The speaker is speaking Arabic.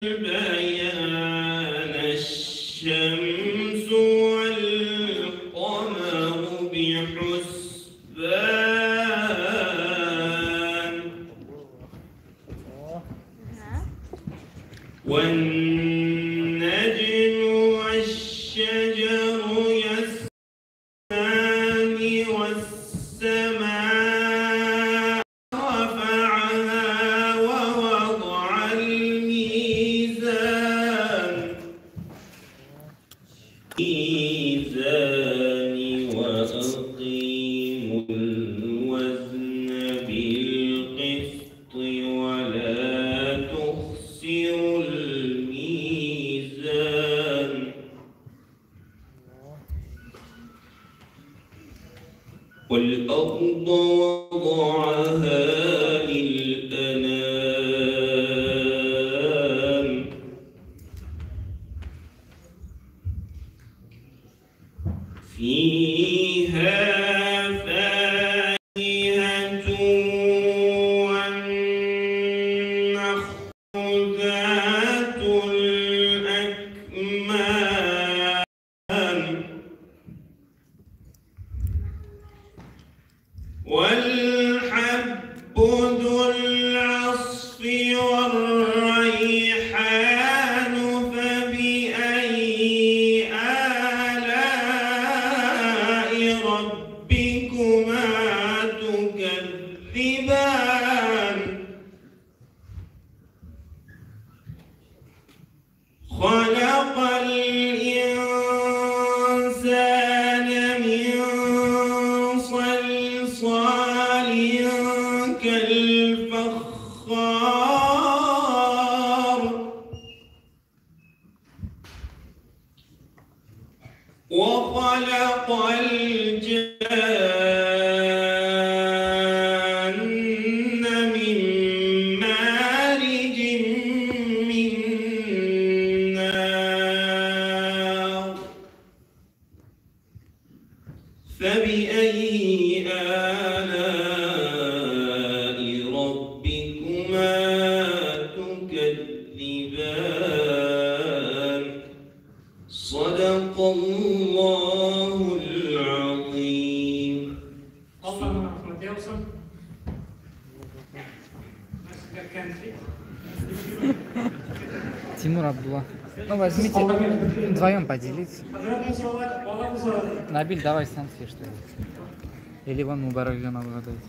بيان الشمس والقمر بحسبان والنجم والشجر يسجدان والسماء رفعها ووضع الميزان وأقيموا الوزن بالقسط ولا تخسروا الميزان والأرض وضعها للأنام فيها فاكهة والنخل ذات الأكمام والحب ذو العصف والريحان فبأي آلاء ربكما تكذبان خلق الإنسان من صلصال كالفخار وخلق الجان من مارج من نار فبأي آلاء ربكما تكذبان صدق الله العظيم. Allah'ın rahmeti olsun. Тимур Абдулла. Ну возьмите, вдвоем поделитесь. Набиль, давай сам съешь что-нибудь. Или вон Мубарак Джан угадайте.